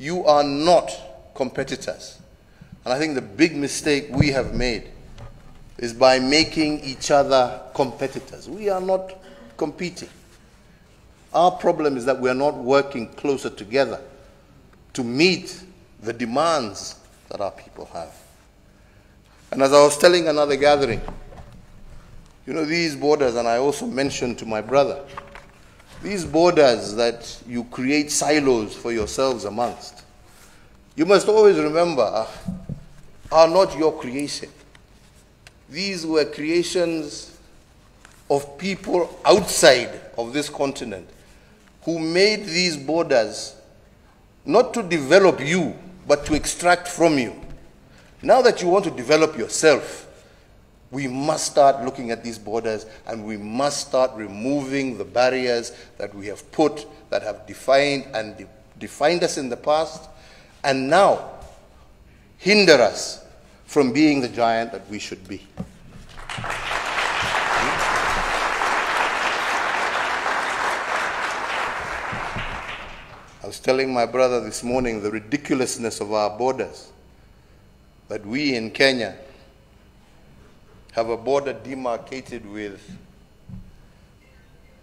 You are not competitors. And I think the big mistake we have made is by making each other competitors. We are not competing. Our problem is that we are not working closer together to meet the demands that our people have. And as I was telling another gathering, you know, these borders, and I also mentioned to my brother, these borders that you create silos for yourselves amongst, you must always remember, are not your creation. These were creations of people outside of this continent who made these borders not to develop you, but to extract from you. Now that you want to develop yourself, we must start looking at these borders, and we must start removing the barriers that we have put, that have defined us in the past, and now hinder us from being the giant that we should be. I was telling my brother this morning the ridiculousness of our borders, that we in Kenya have a border demarcated with,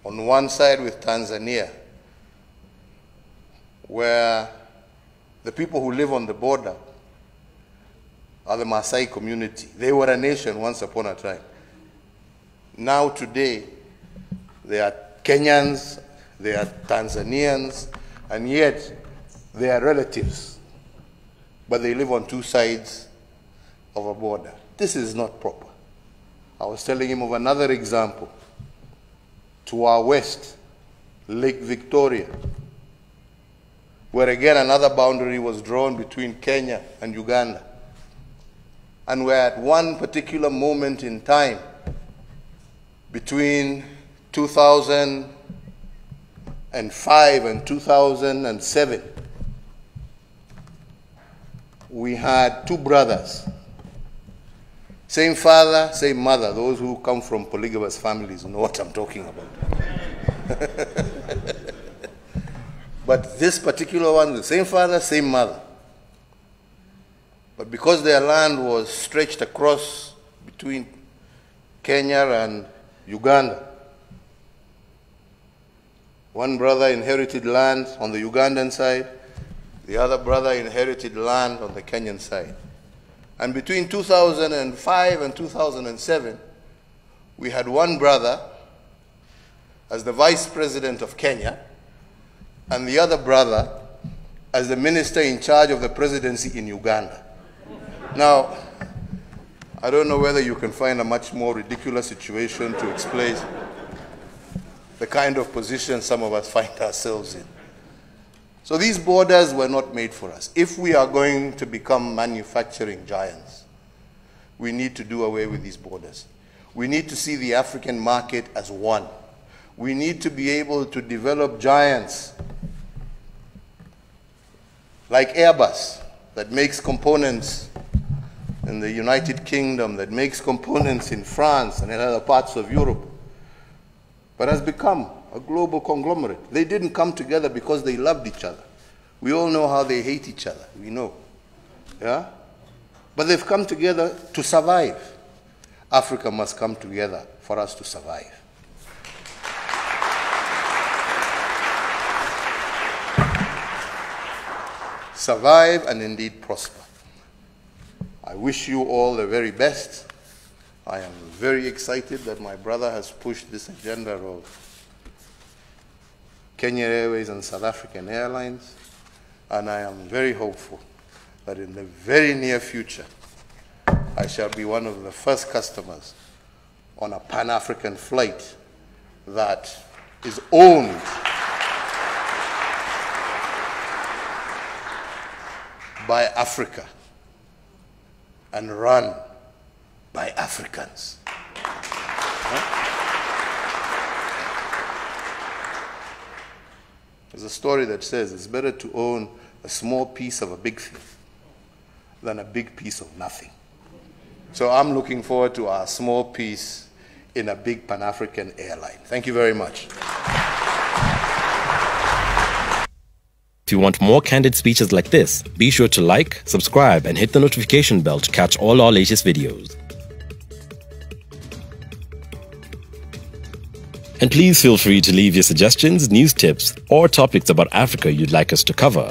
on one side with Tanzania, where the people who live on the border are the Maasai community. They were a nation once upon a time. Now today, they are Kenyans, they are Tanzanians, and yet they are relatives, but they live on two sides of a border. This is not proper. I was telling him of another example. To our west, Lake Victoria, where again another boundary was drawn between Kenya and Uganda. And where at one particular moment in time, between 2005 and 2007, we had two brothers. Same father, same mother. Those who come from polygamous families know what I'm talking about. But this particular one, the same father, same mother. But because their land was stretched across between Kenya and Uganda, one brother inherited land on the Ugandan side, the other brother inherited land on the Kenyan side. And between 2005 and 2007, we had one brother as the vice president of Kenya, and the other brother as the minister in charge of the presidency in Uganda. Now, I don't know whether you can find a much more ridiculous situation to explain the kind of position some of us find ourselves in. So these borders were not made for us. If we are going to become manufacturing giants, we need to do away with these borders. We need to see the African market as one. We need to be able to develop giants like Airbus, that makes components in the United Kingdom, that makes components in France and in other parts of Europe, but has become a global conglomerate. They didn't come together because they loved each other. We all know how they hate each other. We know. Yeah? But they've come together to survive. Africa must come together for us to survive. Survive and indeed prosper. I wish you all the very best. I am very excited that my brother has pushed this agenda of Kenya Airways and South African Airlines, and I am very hopeful that in the very near future, I shall be one of the first customers on a Pan-African flight that is owned by Africa and run by Africans. There's a story that says it's better to own a small piece of a big thing than a big piece of nothing. So I'm looking forward to our small piece in a big Pan-African airline. Thank you very much. If you want more candid speeches like this, be sure to like, subscribe, and hit the notification bell to catch all our latest videos. And please feel free to leave your suggestions, news tips, or topics about Africa you'd like us to cover.